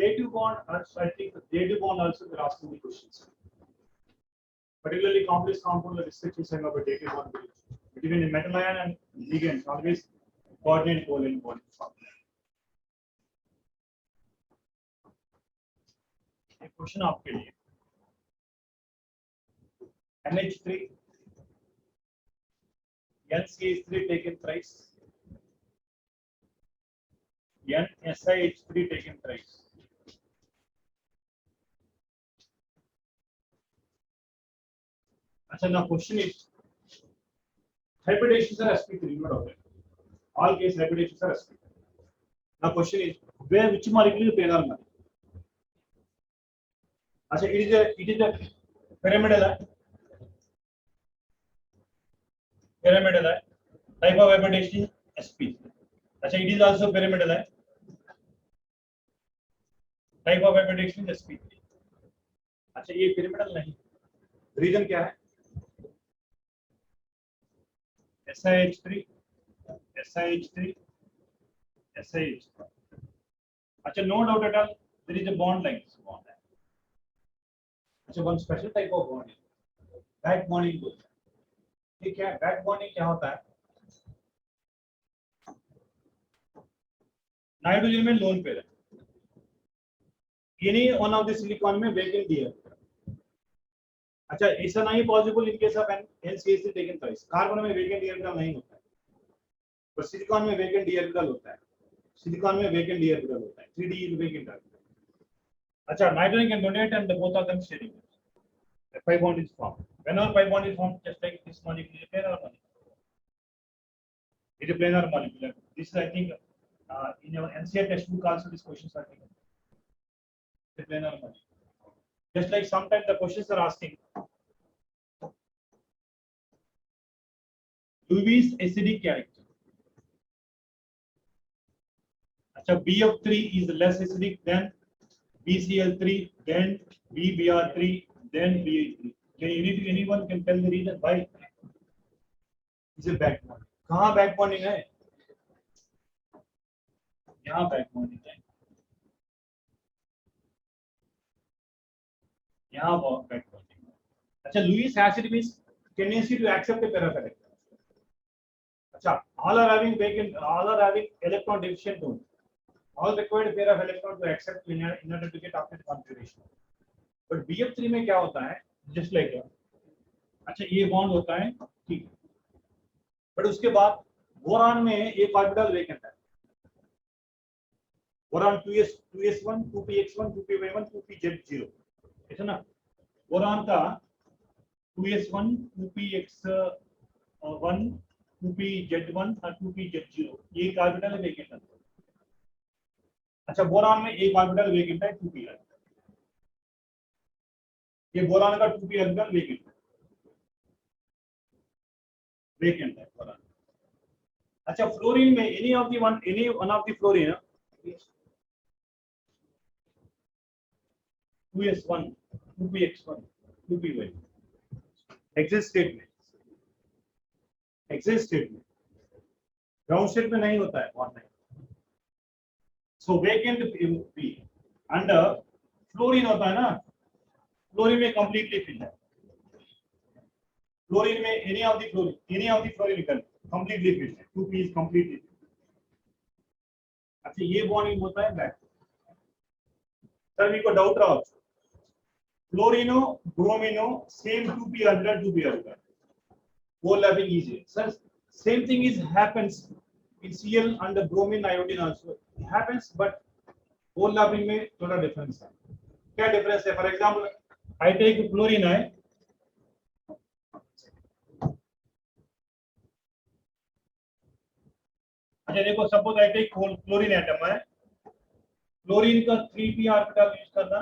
J2 bond, I think the J2 bond also they're asking the questions. Particularly complex compound, the restrictions of a J2 bond between a metal ion and ligand always coordinate covalent bond. एक question आपके लिए NH3 NCH3 taken thrice, NSiH3 taken thrice. अच्छा, now question is repetitions are sp3, not okay. All case repetitions are sp3. Now question is where which molecule is planar molecule? अच्छा, it is a pyramidal type of repetition sp. अच्छा, it is also pyramidal type of repetition sp3. अच्छा, ये pyramidal नहीं, reason क्या है? SiH3 SiH3 SiH3. अच्छा, no doubt at all there is a bond like this bond. अच्छा, one special type of bonding, back bonding बोलते हैं. ठीक है, back bonding क्या होता है? नाइट्रोजन में लोन पेयर है, any one of the silicon में वेकेंट दिया. अच्छा, ऐसा नहीं possible in case of NCH3 taken thrice. Carbon में वेकेंट डी ऑर्बिटल नहीं होता है, पर सिलिकॉन में वेकेंट डी ऑर्बिटल होता है. सिलिकॉन में वेकेंट डी ऑर्बिटल होता है, 3d वेकेंट ऑर्बिटल. अच्छा, nitrogen can donate and both of them sharing. A pi bond is formed. Whenever pi bond is formed, just like this molecule is a planar molecule. It is a planar molecule. This is, I think, in your NCERT textbook also these questions are given. The planar molecule. Just like sometimes the questions are asking, Lewis acidic character. अच्छा, BF3 is less acidic than BCl3, then BBr3. Then BH3. Anyone can tell the reason why? Is a back bonding. कहाँ back bonding है? यहाँ back bonding है. यहाँ back bonding है. अच्छा, Lewis acid means tendency to accept a pair of electrons. अच्छा, all are having electron deficient tone. All required pair of electrons to accept in order to get octet configuration. But BF3 में क्या होता है? Just like अच्छा, ये bond होता है, ठीक है, बट उसके बाद बोरान में एक ऑर्बिटल वेकेंट है. Boron 2s1 2px1 2py1 2pz0, ऐसा ना. बोरान का 2s1 2px1 2pz1 और 2pz0 ये एक ऑर्बिटल वेकेंट है. अच्छा, बोरान में एक ऑर्बिटल वेकेंट है 2p. ये बोरान का 2p ऑर्बिटल वेकेंट है बोरान. अच्छा, फ्लोरीन में any one of the fluorine 2s1 2px1 2py exist state में ग्राउंड स्टेट में नहीं होता है बॉन्ड नहीं. So vacant p and fluorine होता है ना, फ्लोरीन में कंप्लीटली फिल है. फ्लोरीन में any of the fluorine completely fill है. 2p is completely. अच्छा, ये बॉन्डिंग होता है बैक. सर मेरे को डाउट रहा, फ्लोरिनो ब्रोमिनो same 2p orbital overlapping easy. Sir, same thing is happens in Cl and the bromine iodine also. It happens, but overlapping में थोड़ा difference है. क्या difference है? For example, I take chlorine है, अच्छा देखो, suppose I take chlorine atom है, chlorine का 3p ऑर्बिटल यूज करना,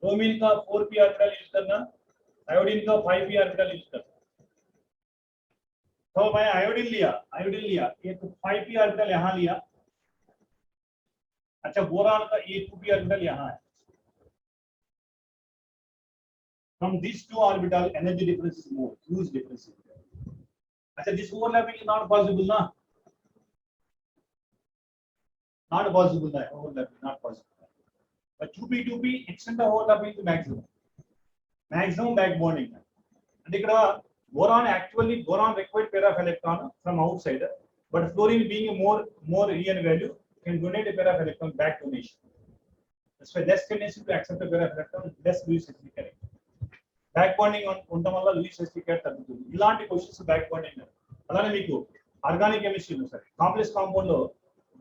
ब्रोमीन का 4p ऑर्बिटल यूज करना, आयोडीन का 5p ऑर्बिटल यूज करना. तो मैं आयोडीन लिया ये तो 5p ऑर्बिटल यहाँ लिया. अच्छा, बोरान का ये 2p ऑर्बिटल यहाँ है. From these two orbital energy difference is more, huge difference. अच्छा, this overlapping is not possible ना, not possible ना, overlapping not possible. 2p extent of overlapping to maximum back bonding. And ఇక్కడ boron required pair of electron from outside, but fluorine being a more EN value can donate a pair of electron back donation. That's why less tendency to accept a pair of electron, less Lewis ST carry. Back bonding ఉండడం వల్ల Lewis ST carry తగ్గుతుంది. ఇలాంటి questions back bonding. అలానే మీకు organic కెమిస్ట్రీలో సరే complex compound లో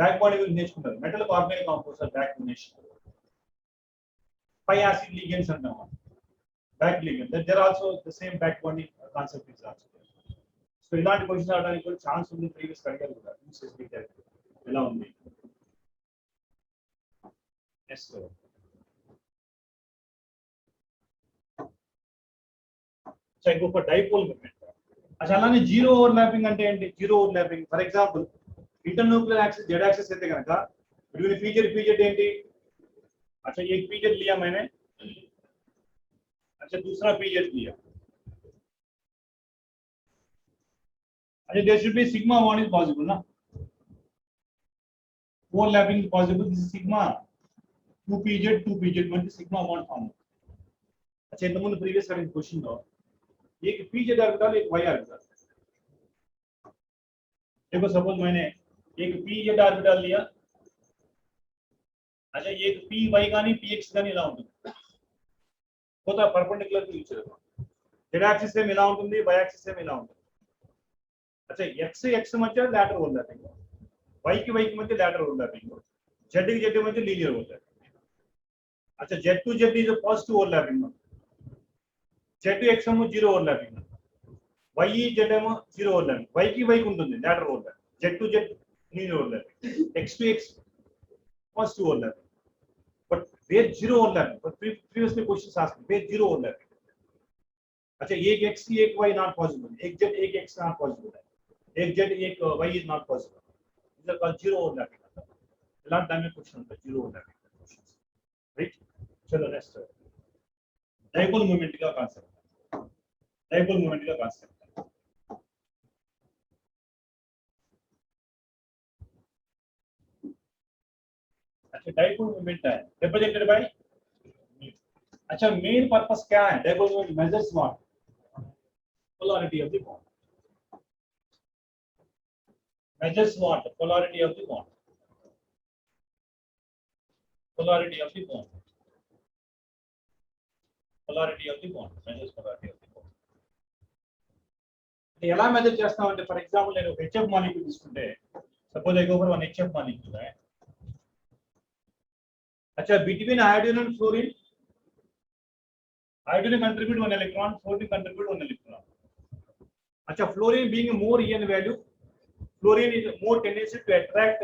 back bonding గురించి నేర్చుకుంటారు. Metal organic compounds are back donation. Pi acid ligands అంటాం. Back ligand. There are also the same back bonding concept is also there. So ఇలాంటి questions రావడానికి కూడా ఛాన్స్ ఉంది. ప్రీవియస్ అడిగారు కూడా ఎలా ఉంది. Yes sir. సో ఇంకొక డైపోల్ మూమెంట్. అలానే జీరో ఓవర్లాపింగ్ అంటే ఏంటి? Zero overlapping for example internuclear axis z axis అయితే కనుక బిట్వీన్ పీజెడ్ ఏంటి? अच्छा एक पीजेड लिया मैंने, अच्छा दूसरा पीजेड लिया, अच्छा there should be sigma bond is possible ना, overlapping is possible. This is sigma 2 pz मतलब सिग्मा बॉन्ड फॉर्म. अच्छा इंतक मुझे प्रीवियस क्वेश्चन लो एक पीजेड ऑर्बिटल एक वाई ऑर्बिटल. देखो सपोज मैंने एक पीजेड ऑर्बिटल लिया, अच्छा एक पी वाई गानी पी एक्स गानी ఇలా ఉంటుంది. పోతా perpendicular to each other. z axis same ఇలా ఉంటుంది, y యాక్సిస్ సేమ్ ఇలా ఉంటుంది. अच्छा x మధ్య లాటరల్ ఓవర్లాపింగ్, y కి మధ్య లాటరల్ ఓవర్లాపింగ్, z కి z మధ్య లీనియర్ ఓవర్లాపింగ్. अच्छा z to z is a positive overlapping, z to x ఏమో జీరో ఓవర్లాపింగ్, y z ఏమో జీరో ఓవర్లాపింగ్, y కి ఉంటుంది lateral overlapping, z to z linear overlapping, x to x positive overlapping. But where zero overlapping? But previously questions asked me where zero overlapping. अच्छा एक x एक y not possible, एक z एक x not possible, एक z एक y is not possible. These are called zero overlapping. इलांट time में question होता है zero overlapping questions, right? चलो नेक्स्ट डाइपोल मोमेंट का कांसेप्ट. डाइपोल मोमेंट का कांसेप्ट अच्छा डाइपोल मोमेंट है रिप्रेजेंटेड बाय. अच्छा मेन पर्पस क्या है? Dipole moment measures what? Polarity of the bond. Measures what? Polarity of the bond. Polarity of the bond. Polarity of the bond. Measures polarity of the bond. ఎలా measure చేస్తామంటే for example నేను ఒక HF molecule తీసుకుంటే suppose I go for one HF molecule है. अच्छा between iodine and fluorine, iodine contribute 1 electron, fluorine contribute 1 electron. अच्छा fluorine being a more EN value, fluorine is more tendency to attract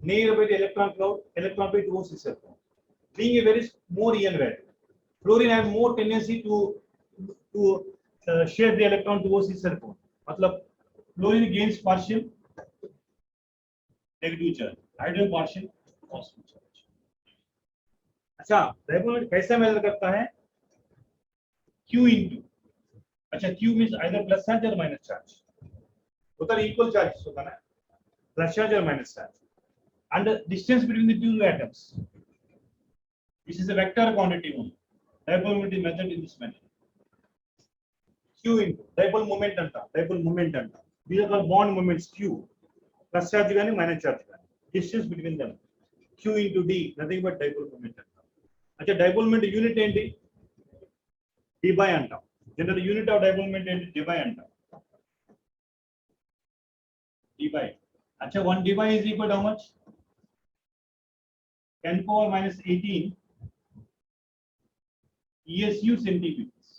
nearby the electron pair towards itself. Being a very more EN value, fluorine has more tendency to share the electron towards itself. मतलब fluorine gains partial negative charge, iodine partial positive charge. अच्छा dipole moment कैसे major करता है? Q into, अच्छा Q means either plus charge or minus charge. उधर equal charges होता है ना, plus charge or minus charge, and the distance between the two atoms. This is a vector quantity only. Dipole moment is measured in this manner. Q into dipole moment anta, dipole moment anta. These are called bond moments. Q plus charge गानी minus charge गानी. Distance between them. Q into D, nothing but dipole moment anta. अच्छा dipole moment unit ఏంటి? d by అంటాం. General unit of dipole moment ఏంటి? d by అంటాం. d by. अच्छा 1 d by is equal to how much? 10 power minus 18 ESU centimeters.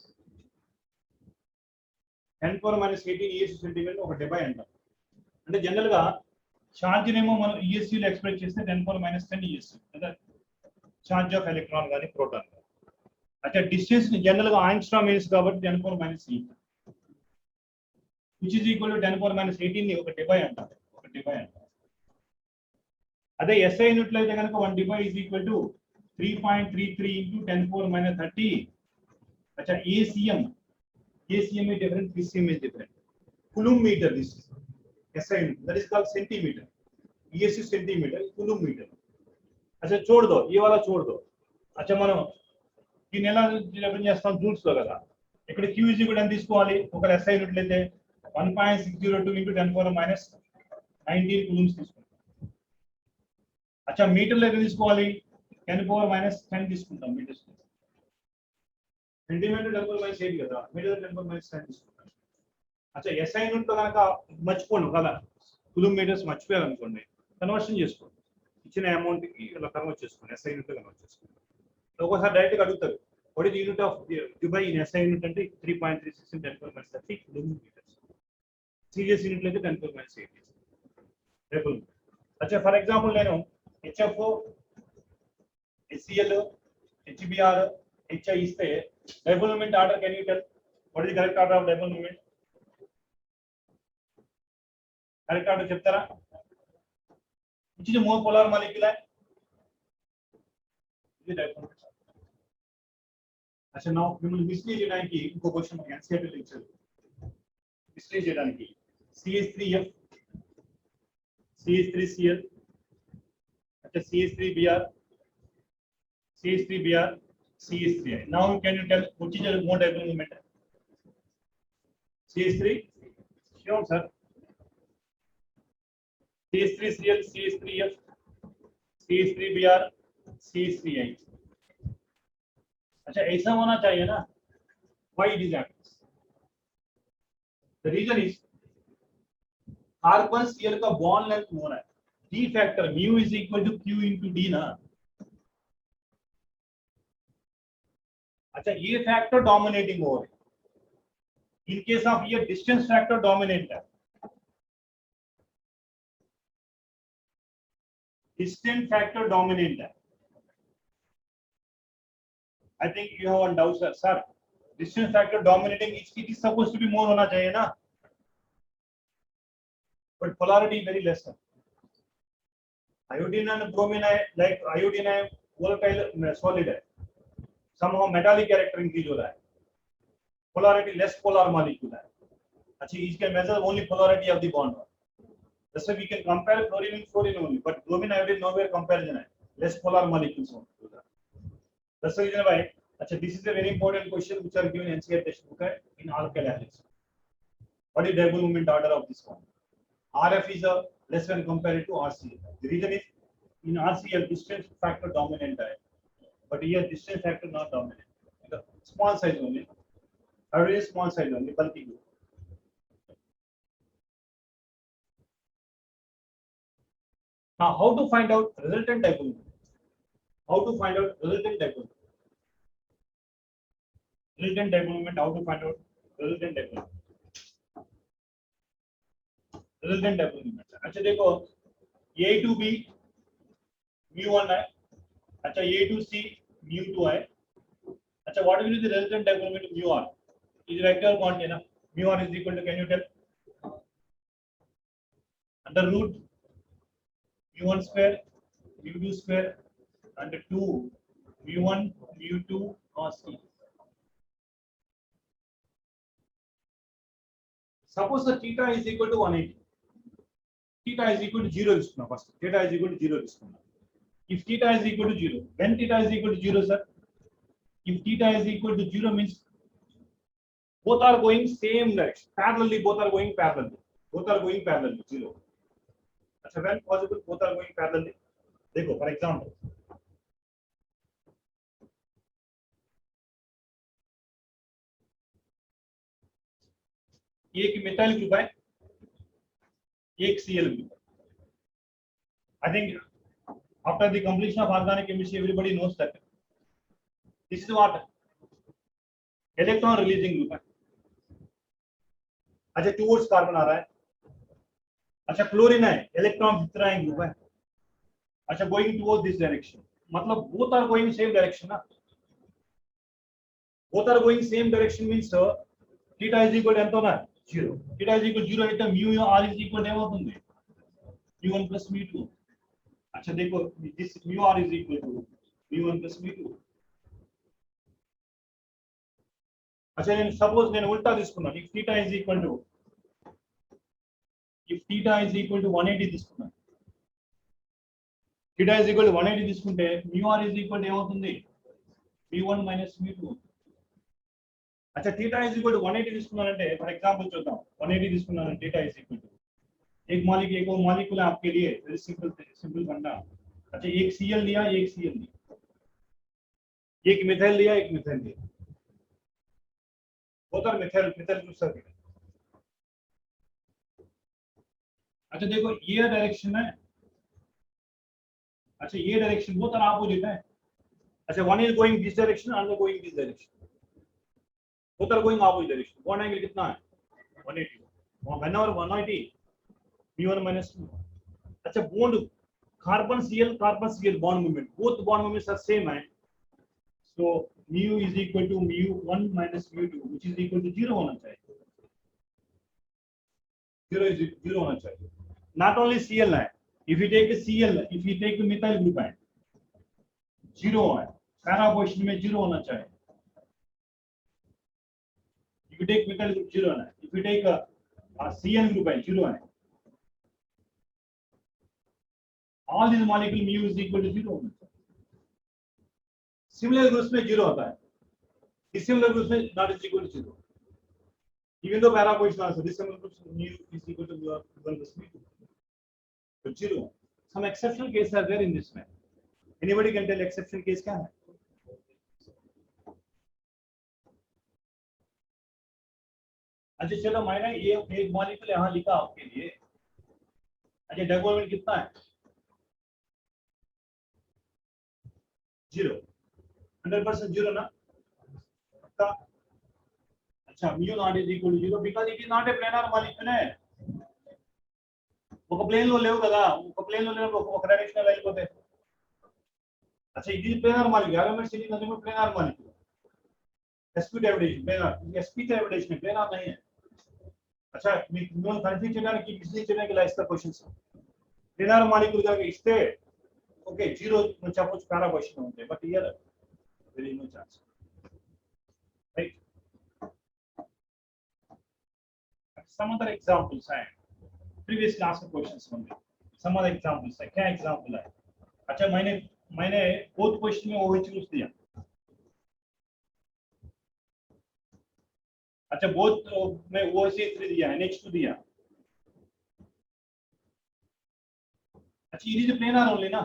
10 power minus 18 ESU centimeter ఒక d by అంటాం. అంటే general గా charge నేమో మనం ESU లో ఎక్స్ప్రెస్ చేస్తే 10 power minus 10 ESU కదా चार्ज ऑफ इलेक्ट्रॉन गानी प्रोटॉन. अच्छा डिस्टेंस जनरल గా ఆంగ్స్ట్రామ్ మీన్స్ కాబట్టి 10 power minus 8 which is equal to 10 power minus 18 ని ఒక డివై అంటారు. ఒక డివై అంటారు. అదే SI యూనిట్ లో అయితే గనుక 1 DY is equal to 3.33 into 10 power minus 30. अच्छा ACM is different, PCM is different. Coulomb meter this is SI unit, that is called centimeter. ESU centimeter, Coulomb meter. अच्छा छोड़ दो ये वाला, छोड़ दो అచ్చా మనం దీన్ని ఎలా రిప్రజెంట్ చేస్తాం జూల్స్ లో కదా. ఇక్కడ Q ఈజ్ ఈక్వల్ ఎంత తీసుకోవాలి, ఒక SI యూనిట్లు అయితే 1.602 into 10 power minus 19 కూలుమ్స్ తీసుకుంటాం. అచ్చా మీటర్లు ఎంత తీసుకోవాలి, 10 power minus 10 తీసుకుంటాం మీటర్స్. సెంటీమీటర్ 10 power minus 8 కదా, మీటర్ 10 power minus 10 తీసుకుంటాం. అచ్చా SI యూనిట్ లో కనుక మర్చిపోండి కదా, కూలుమ్ మీటర్స్ మర్చిపోయారు అనుకోండి, కన్వర్షన్ చేసుకోండి, ఇచ్చిన అమౌంట్ కి ఇలా కన్వర్ట్ చేసుకోండి, SI యూనిట్ కన్వర్ట్ చేసుకోండి. ఒకసారి డైరెక్ట్ గా అడుగుతారు, what is the unit of Dubai in SI unit అంటే 3.36 in 10 power minus 30 coulomb metres. సీరియస్ యూనిట్ అయితే 10 power minus 8 రేపు. అచ్చా ఫర్ ఎగ్జాంపుల్ నేను HFO, HCl, HBr, HI ఇస్తే dipole moment order can you tell what is the correct order of dipole moment? Correct order చెప్తారా? which is more polar molecule है, ఇది dipole moment. అచ్చా now మిమ్మల్ని mislead చేయడానికి ఇంకో question మనకి ఎన్సీఆర్టీ లో ఇచ్చారు. మిస్లీడ్ చేయడానికి CH3F, CH3Cl, अच्छा CH3Br, CH3Br, CH3I. Now can you tell which is the more dipole moment? CH3, sure sir. CH3Cl, CH3F, CH3Br, CH3I. अच्छा ऐसा होना चाहिए ना? Why it is happens? The reason is carbon Cl का bond length मोर है, D factor mu is equal to Q into D ना. अच्छा ये फैक्टर डोमिनेटिंग हो रहा है, इन केस ऑफ ये डिस्टेंस फैक्टर डोमिनेट है, डिस्टेंस फैक्टर डोमिनेट है. I think you have one doubt sir, distance factor dominating it is supposed to be more होना चाहिए ना, but polarity very less है. Iodine and bromine है, like iodine है volatile solid है, somehow metallic character increase हो रहा है, polarity less polar molecule है. अच्छा इसके measure only polarity of the bond. That's why we can compare chlorine with fluorine only, but bromine iodine nowhere comparison है, less polar molecules only. That's the reason why. अच्छा this is a very important question which are given in NCERT textbook है in alkyl acids. What is dipole moment order of this bond? RF is a less when compared to RCl. The reason is in RCl distance factor dominant है, but here distance factor not dominant. The small size only, a very small size only, bulky group. Now how to find out resultant dipole moment? How to find out resultant dipole moment? Resultant dipole moment, how to find out resultant dipole moment? Resultant dipole moment. अच्छा देखो A to B mu1 है, अच्छा A to C mu2 है. अच्छा what will be the resultant dipole moment mu r? Is vector quantity ना, mu r is equal to, can you tell? Under root mu1 square mu2 square under 2 mu1 mu2 cos t. Suppose the theta is equal to 180. Theta is equal to 0 తీసుకున్నా first. Theta is equal to 0 తీసుకున్నా. If theta is equal to 0, when theta is equal to 0 sir? If theta is equal to 0 means both are going same direction. Parallelly both are going parallelly. Both are going parallelly 0. अच्छा when possible both are going parallelly? देखो for example एक metallic group है, एक Cl group. I think after the completion of organic chemistry everybody knows that this is what electron releasing group है. अच्छा towards carbon आ रहा है. अच्छा chlorine है, इलेक्ट्रॉन withdrawing group है. अच्छा going towards this direction, मतलब both are going same direction ना. Both are going same direction means theta is equal to ఎంత ना 0. Theta is equal to 0 అయితే mu r is equal to ఏమవుతుంది mu1 plus mu2. अच्छा देखो this mu r is equal to mu1 plus mu2. अच्छा నేను suppose నేను ఉల్టా తీసుకున్నాను, if theta is equal to 180 తీసుకున్నాను, theta is equal to 180 తీసుకుంటే mu r is equal to ఏమవుతుంది mu1 minus mu2. अच्छा थीटा इज इक्वल टू 180 తీసుకున్నానంటే ఫర్ ఎగ్జాంపుల్ చూద్దాం 180 తీసుకున్నానంటే थीटा इज इक्वल टू एक मॉलिक्यूल है आपके लिए वेरी सिंपल फंडा। अच्छा एक Cl लिया एक Cl लिया, एक मिथाइल लिया एक मिथाइल लिया, both are methyl group circuit. अच्छा देखो ये डायरेक्शन है, अच्छा ये डायरेक्शन बोथ आर ऑपोजिट है। अच्छा one is going this direction another going this direction, both are going opposite direction. Bond angle कितना है 180, whenever 180 mu1 minus mu। अच्छा bond carbon Cl bond movement, both bond movements are same है, so mu is equal to mu1 minus mu2 which is equal to 0 होना चाहिए, 0 होना चाहिए। not only Cl है, if you take the methyl group है 0 है, para position में 0 होना चाहिए। if you take methyl group 0 है, if you take Cl group है 0 है, all these molecule mu is equal to 0 होना चाहिए। सिमिलर ग्रुप्स में 0 होता है, dissimilar groups में not is equal to 0, even though para position also dissimilar groups mu is equal to mu1 plus mu2, but 0। some exceptional cases are there in this way, anybody can tell exceptional case क्या है? अच्छा चलो मैंने ये एक molecule यहाँ लिखा आपके लिए। अच्छा डेवलपमेंट कितना है 0, 100% 0 ना। अच्छा mu not is equal to 0 because it is not a planar molecule है, ఒక ప్లేన్ లో లేవు కదా, ఒక ప్లేన్ లో లేనప్పుడు ఒక డైరెక్షన్ లో వెళ్ళిపోతే। अच्छा ఇది ప్లేనార్ మాలిక్యూల్, ఎలిమెంట్స్ ఇది नदी में planar molecule, sp dimension planar, sp dimension planar नहीं है। अच्छा మీరు కన్ఫ్యూజ్ చేయడానికి మిస్లీడ్ చేయడానికి ఇలా ఇస్తా క్వశ్చన్స్, ప్లేనార్ మాలిక్యూల్ గా ఇస్తే ఓకే 0 మనం చెప్పొచ్చు పారా పొజిషన్ ఉంటాయి, but here there is no chance right. some other examples हैं, previous class के क्वेश्चंस होंगे, some other examples है, क्या एग्जांपल है? अच्छा मैंने बोथ क्वेश्चन में OH ग्रुप्स दिया, अच्छा बोथ में OCH3 दिया, NH2 दिया। अच्छा ये जो प्लेनार ओनली ना,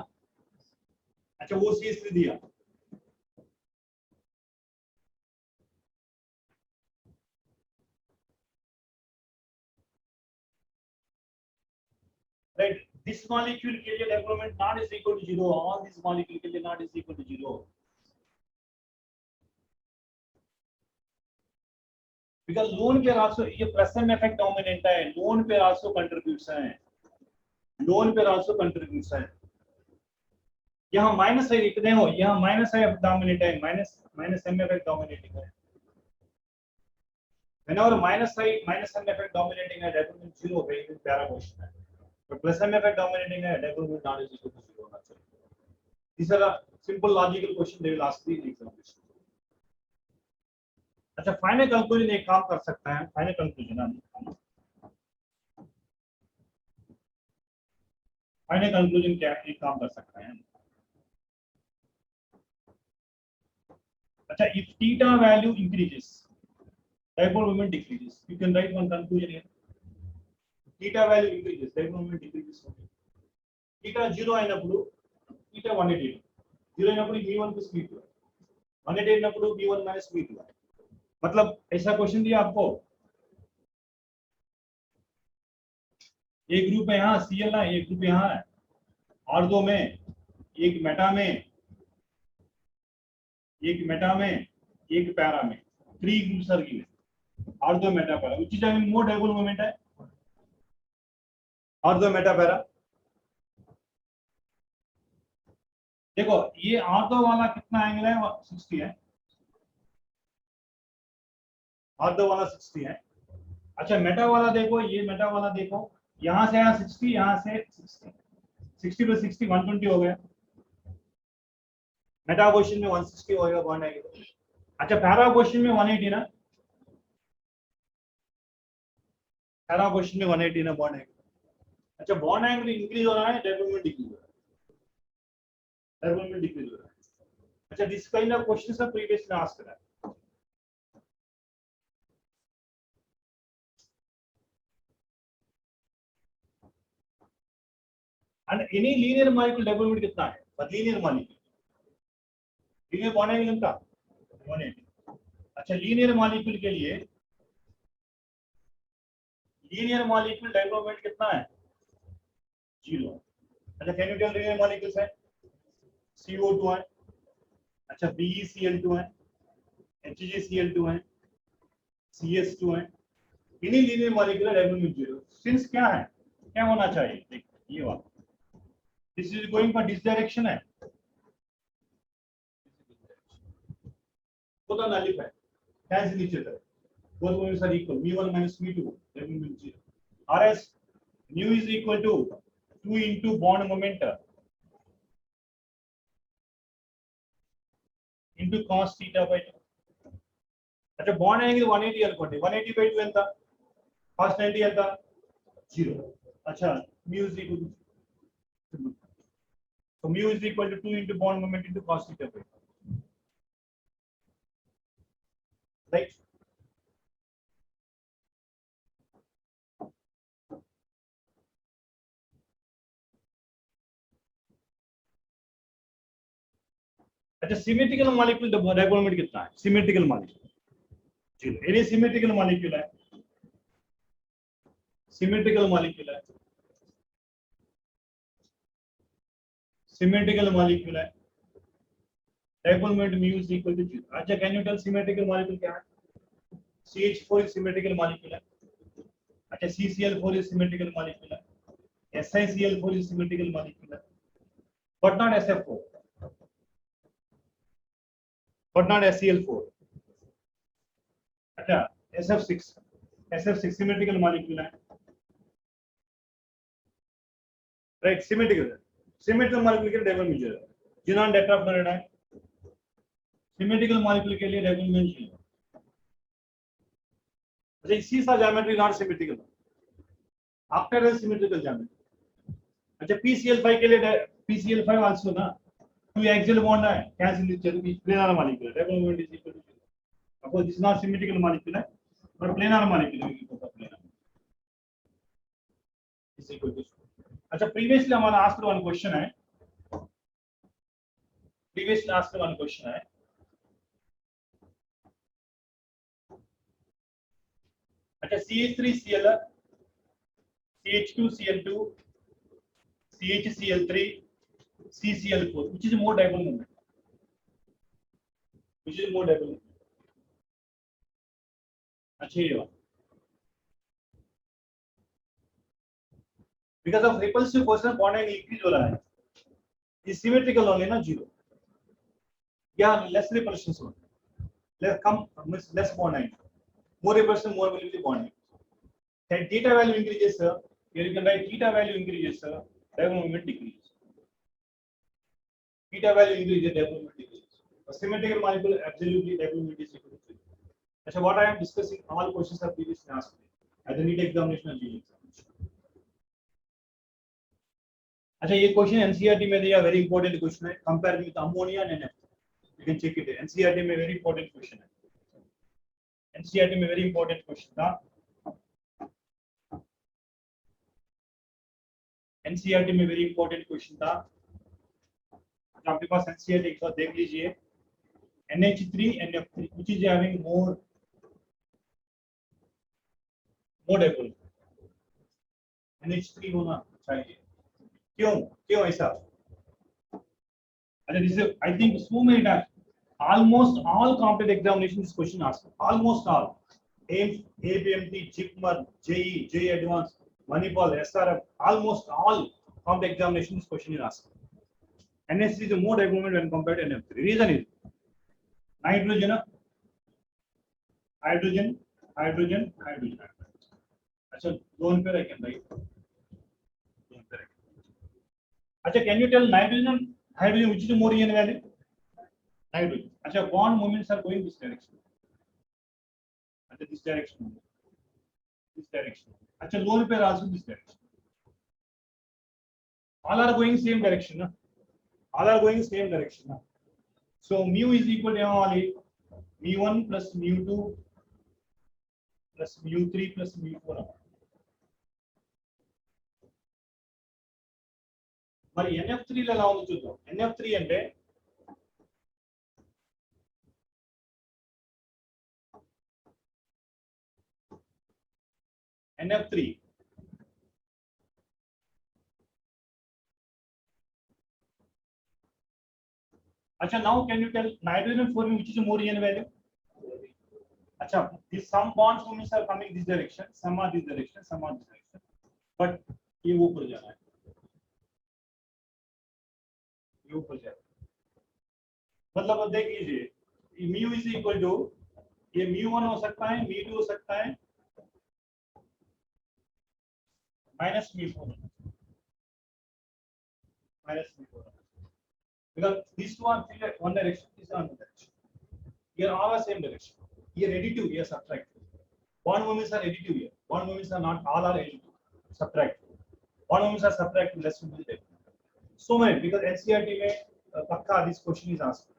अच्छा OCH3 दिया, राइट। दिस मॉलिक्यूल के लिए development not is equal to 0, all this molecule के लिए not is equal to 0 because lone pair also, ये प्लस एम इफेक्ट डोमिनेंट है, लोन पेयर आल्सो कंट्रीब्यूट्स हैं, लोन पेयर आल्सो कंट्रीब्यूट्स हैं। यहाँ minus है, इतने हो यहाँ माइनस है डोमिनेट है, माइनस एम इफेक्ट डोमिनेटिंग है। whenever minus m effect dominating है, डेवलपमेंट 0 पे इन पैरा पोजीशन है, but plus m effect dominating है, development not is equal to 0 होना चाहिए। these are a simple logical question they will ask the examination। अच्छा final conclusion एक काम कर सकता है, फाइनल कंक्लूजन क्या एक काम कर सकता है। अच्छा if theta value increases, dipole moment decreases, you can write one conclusion here, theta value increases, dipole moment decreases। theta 0 అయినప్పుడు theta 180, 0 అయినప్పుడు v1 plus v2, 180 అయినప్పుడు v1 minus v2। मतलब ऐसा क्वेश्चन दिया आपको, एक ग्रुप है यहाँ Cl है, एक ग्रुप यहाँ है, और दो में एक मेटा में, एक पैरा में, 3 ग्रुप सर्किल है और दो Meta para, which is having more dipole moment है और दो मेटा पैरा। देखो ये ऑर्थो वाला कितना एंगल है 60 है, ऑर्थो वाला 60 है। अच्छा मेटा वाला देखो, ये मेटा वाला देखो, यहाँ से यहाँ 60, यहाँ से 60 plus 60 120 हो गया, मेटा क्वेश्चन में 160 होगा बॉन्ड एंगल। अच्छा पैरा क्वेश्चन में 180 ना, पैरा क्वेश्चन में 180 ना बॉन्ड एंगल। अच्छा बॉन्ड एंगल इंक्रीज हो रहा है, डेवलपमेंट डिक्रीज हो रहा है, डेवलपमेंट डिक्रीज हो रहा है। अच्छा, this kind of questions are previously asked that. And any linear molecule development कितना है? But linear molecule, linear bond angle कितना? 180. अच्छा, linear molecule के लिए linear molecule development कितना है? 0. अच्छा, can you tell linear molecules है? CO2 है, अच्छा BeCl2 है, HgCl2 है, CS2 है. इन्हीं लीनियर मॉलिक्यूलर डेवलपमेंट 0. सिंस क्या है, क्या होना चाहिए? देखिए ये वाला, this is going for this direction है, both are nullified, cancel each other, both moments are equal, mu1 minus mu2 development 0. RS mu is equal to 2 into bond moment into cos theta by 2. अच्छा, bond angle 180 అనుకోండి, 180 by 2 ఎంత? cos 90 ఎంత? 0. अच्छा, mu is equal to, so mu is equal to 2 into bond moment into cos theta by 2. Right? अच्छा, symmetrical molecule development कितना है? Symmetrical molecule 0. Any symmetrical molecule है, symmetrical molecule है, symmetrical molecule है, development mu is equal to 0. अच्छा, can you tell symmetrical molecule क्या है? CH4 is symmetrical molecule है, अच्छा CCl4 इज सिमेट्रिकल मॉलिक्यूल है, SiCl4 इज सिमेट्रिकल मॉलिक्यूल है, but not SF4, but not SCl4. अच्छा, SF6 सिमेट्रिकल मॉलिक्यूल है, right? Symmetrical molecule के लिए डेवलपमेंट 0. जिनॉन टेट्राफ्लोराइड है, सिमेट्रिकल मॉलिक्यूल के लिए डेवलपमेंट 0. अच्छा, C's are geometry not symmetrical. After a symmetrical geometry. अच्छा, PCl5 के लिए PCl5 also ना 2 axial bond है, cancel each other, planar molecule, development is equal to 0. Of course, this is not symmetrical molecule, but planar molecule is equal to 0. अच्छा, previously हमारा asked one question है, अच्छा CH3Cl, CH2Cl2, CHCl3, CCl4, which is more dipole moment? Which is more dipole moment? अच्छा, ये वाला, because of repulsive force bond angle increase हो रहा है, is symmetrical only ना 0. Yeah, less repulsion zone, less bond angle, more repulsion, more will be bond angle. Then theta value increases, here you can write theta value increases, dipole moment decreases. Theta value increases, dipole moment decreases. A symmetrical molecule absolutely dipole moment is equal to 0. अच्छा, what I am discussing, all questions are previously asked at the NEET examination and GE examination. अच्छा, ये question NCERT में दिया, very important question है, compare with ammonia and NF. You can check it. NCERT में very important question है, NCERT में very important question था, NCERT में वेरी इंपॉर्टेंट क्वेश्चन था. आपके पास एनसीईआरटी एक बार देख लीजिए, NH3 NF3 which is having more dipole, NH3 होना चाहिए, क्यों ऐसा? अच्छा, this is I think so many times, almost all competitive examinations this question asked, almost all, AIMS, APMT, JIPMER, JEE, JEE Advanced, Manipal, SRF, almost all competitive examinations this question is asked. NH3 is more dipole moment when compared to NF3. Reason is nitrogen, hydrogen. अच्छा, lone pair I can write. अच्छा, can you tell nitrogen and hydrogen which is more EN value? Hydrogen. अच्छा, bond moments are going this direction. अच्छा, this direction. अच्छा, lone pair also this direction. All are going same direction, na? All are going same direction, na? So mu is equal to only mu1 plus mu2 plus mu3 plus mu4. మరి NF3 లో ఎలా ఉంది చూద్దాం. NF3 అంటే NF3 Acha, now can you tell nitrogen and fluorine which is more real value? Acha, these some bonds movements are coming this direction, some are this direction, some are this direction, but ये ऊपर जा रहा है, ये ऊपर जा रहा है. मतलब अब देख लीजिए mu is equal to ये mu1 हो सकता है, mu2 हो सकता है, minus mu4, minus mu4. Because these two are one direction, these are another direction. Here all are same direction. Here additive, here subtractive. Bond moments are additive here. Bond moments are not, all are additive. Subtractive. Bond moments are subtractive, less will be there. So many, because NCERT में पक्का this question is asked.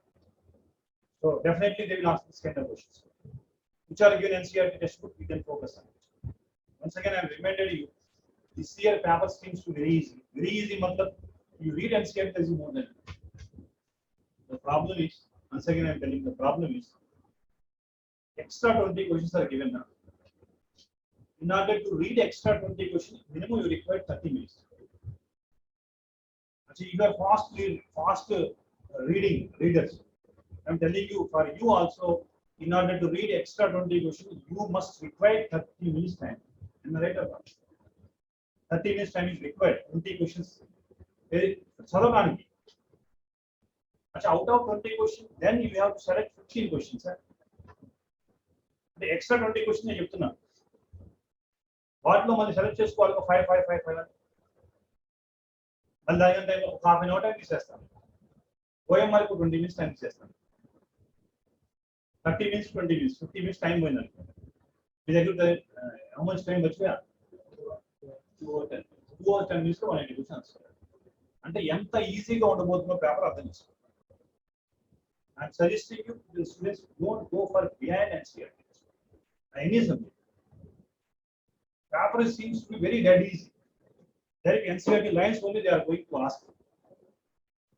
So definitely they will ask this kind of questions. Which are given NCERT textbook, we can focus on it. Once again, I have reminded you, this year paper seems to be very easy. Very easy, matlab you read NCERT, there is more than. The problem is, once again I am telling you, the problem is extra 20 questions are given now. In order to read extra 20 questions, minimum you require 30 minutes. Actually, if you are fast reading readers, I am telling you, for you also, in order to read extra 20 questions, you must require 30 minutes time. Am I right or not? 30 minutes time is required. 20 questions. Out of 20 questions, then you have to select 15 questions. Sir. The extra 20 questions you have to know. What no select just call 5, 5, 5, 5. And then half an hour time is system. OMR 20 minutes time is system. 30 minutes, 20 minutes, 50 minutes time winner. How much time was there? 2 or 10. 2 or 10 minutes to 180 questions. And the easy to both paper of the I'm suggesting you, the students don't go for behind NCERT. Any subject. Paper seems to be very dead easy. There NCERT lines only they are going to ask.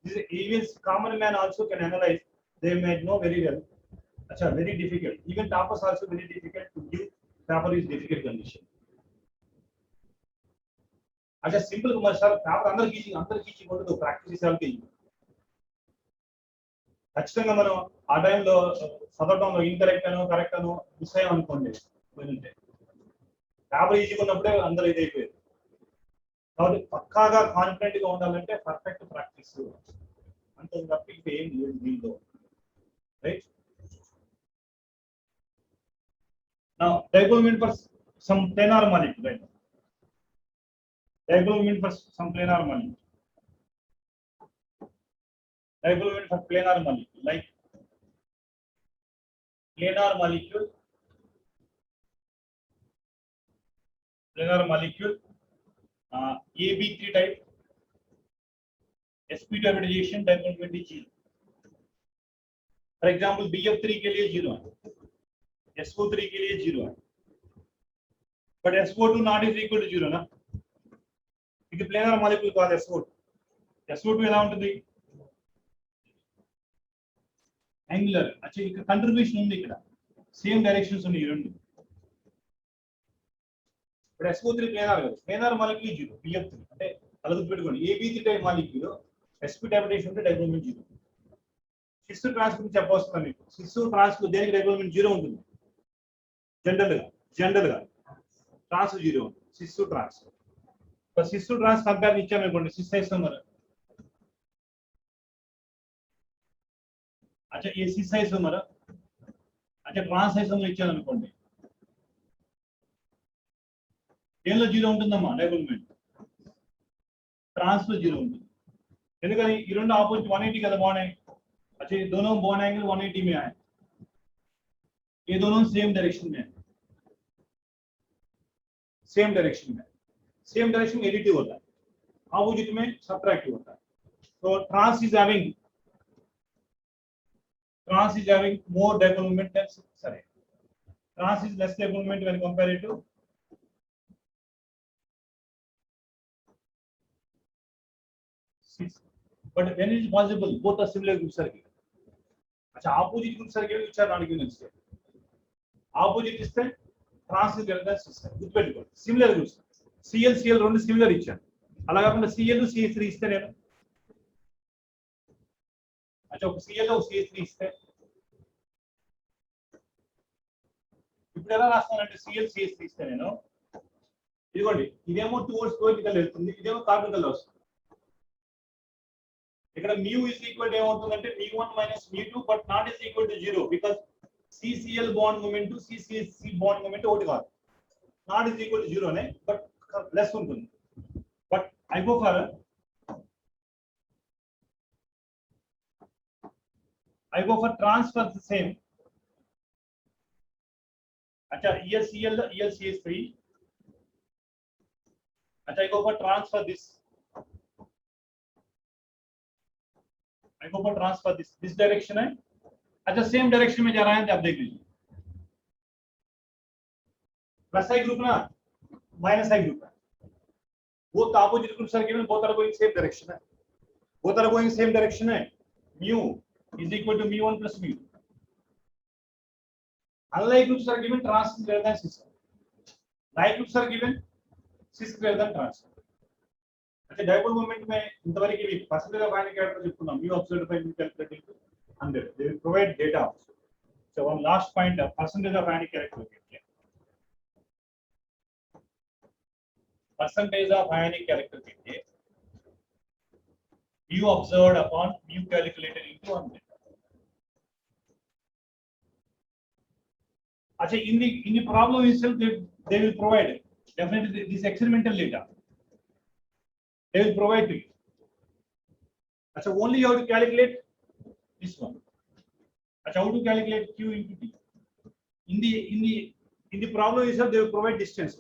This is even common man also can analyze. They may know very well. Achha, very difficult. Even toppers also very difficult to give. Paper is difficult condition. Achha, simple commercial paper under teaching going to practice is all the. ఖచ్చితంగా మనం ఆ టైంలో చదవడంలో ఇంకరెక్ట్ అనో correct అనో miss అయ్యాం అనుకోండి పోయింటే paper ఈజీగా ఉన్నప్పుడే అందరూ ఇదైపోయారు. కాబట్టి పక్కాగా కాన్ఫిడెంట్ గా ఉండాలంటే పర్ఫెక్ట్ ప్రాక్టీస్ అంతే తప్ప ఇంకా ఏం లేదు దీంట్లో. Right now dipole moment for some planar molecule. Right dipole moment for some planar molecule. Dipole moment for planar molecule, like planar molecule AB3 type, sp2 hybridization, dipole moment is 0. For example, BF3 के लिए 0 है, SO3 के लिए 0 है, but SO2 not is equal to 0 ना. ఇది planar molecule కాదు SO2. SO2 ఎలా ఉంటుంది? Angular. अच्छा इक contribution ఉంది ఇక్కడ. Same directions ఉన్నాయి ఈ రెండు. But SO3 planar కాదు. Planar molecule 0. BF3 అంటే అలా గుర్తుపెట్టుకోండి. AB3 type molecule sp2 hybridization ఉంటే dipole moment 0. cis trans గురించి చెప్పవస్తున్నాను మీకు. cis trans కు దేనికి dipole moment 0 ఉంటుంది? జనరల్ గా trans 0 ఉంటుంది. cis trans. So cis trans compare ఇచ్చాము అనుకోండి. cis isomer. अच्छा ये cis आइसोमर, अच्छा ट्रांस आइसोमर ఇచ్చాను అనుకోండి. దేనిలో 0 ఉంటుందమ్మా డైపోల్ మూమెంట్? ట్రాన్స్ లో 0 ఉంటుంది. ఎందుకని ఈ రెండు ఆపోజిట్ 180 కదా बॉन्ड है. अच्छा ये दोनों बॉन्ड एंगल 180 में है. ये दोनों सेम डायरेक्शन में है. सेम डायरेक्शन एडिटिव होता है, ऑपोजिट में सबट्रैक्टिव होता है. तो trans is having Trans is having more dipole moment than sorry. Trans is less dipole moment when compared to cis. But when it is possible, both are similar groups are given. अच्छा opposite groups are given, which are not given instead. Opposite is the trans is greater than cis. గుర్తుపెట్టుకోండి similar groups. Cl Cl రెండు similar ఇచ్చాను. అలా కాకుండా Cl CH3 ఇస్తే నేను अच्छा ఒక Cl ఒక CH3 ఇస్తే ఇప్పుడు ఎలా రాస్తానంటే Cl CH3 ఇస్తే నేను ఇదిగోండి ఇదేమో టువర్డ్స్ వర్టికల్ వెళ్తుంది, ఇదేమో కార్టికల్ వస్తుంది. ఇక్కడ mu is equal to ఏమవుతుందంటే mu1 minus mu2 but not is equal to 0 because CCl bond moment to CCC bond moment ఒకటి కాదు. Not is equal to 0 నే but less ఉంటుంది. But I go for transfer the same. अच्छा ELCl ELCH3. अच्छा I go for transfer this. I go for transfer this direction है. अच्छा same direction में जा रहा है तो आप देख लीजिए. प्लस आई ग्रुप ना माइनस आई ग्रुप है. both opposite groups are given, both are going same direction है. Both are going same direction है. Mu is equal to mu1 plus mu2. Unlike groups are given, trans is greater than cis. Like groups are given, cis greater than trans. अच्छा dipole moment में इंतवరకు भी percentage of ionic character చెప్పుకున్నాం. mu observed by mu calculated into 100. They will provide data. So one last point, percentage of ionic character. Percentage of ionic character mu observed upon mu calculated into 100. Actually, in the problem itself, they will provide definitely this experimental data. They will provide to you. Actually, only you have to calculate this one. Actually, how to calculate Q into T? In the problem itself, they will provide distance.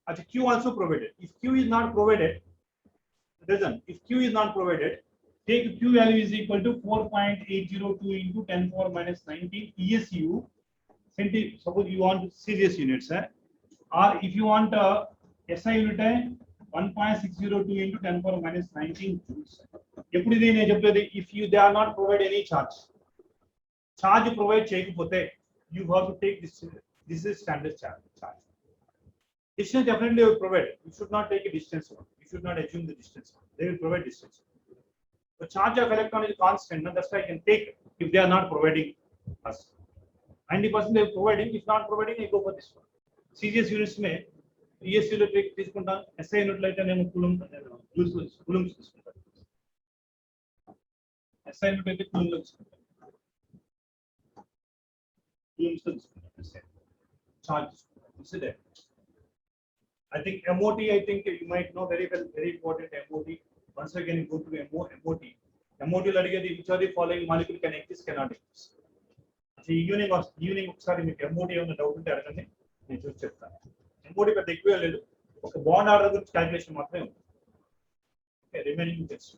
Actually, Q also provided. If Q is not provided, listen. If Q is not provided, take Q value is equal to 4.802 into 10 power minus 19 ESU. Suppose you want serious units, or if you want SI unit, 1.602 into 10 power minus 19 joules. If they are not provide any charge provide cheyakapothe, you have to take this. This is standard charge. Distance definitely will provide. You should not take a distance one. You should not assume the distance one. They will provide distance. The charge of electron is constant, and that's why I can take if they are not providing us. 90% they are providing. If not providing, I go for this one. Serious units may ES unit తీసుకుంటాను, SI unit అయితే నేను coulombs తీసుకుంటాను. SI unit అయితే coulombs తీసుకుంటాను. Coulombs తీసుకుంటాను. Charge తీసుకుంటాను. I think MOT, I think you might know very well, very important MOT. Once again, you go to MOT. MOT లో అడిగేది which of the following molecule can exist, cannot exist. Evening ఒకసారి మీకు MOT ఏమైనా doubt ఉంటే అడగండి, నేను చూసి చెప్తాను. MOT పెద్ద ఎక్కువ లేదు, ఒక బాండ్ ఆర్డర్ గురించి క్యాలిక్యులేషన్ మాత్రమే ఉంది. Remaining test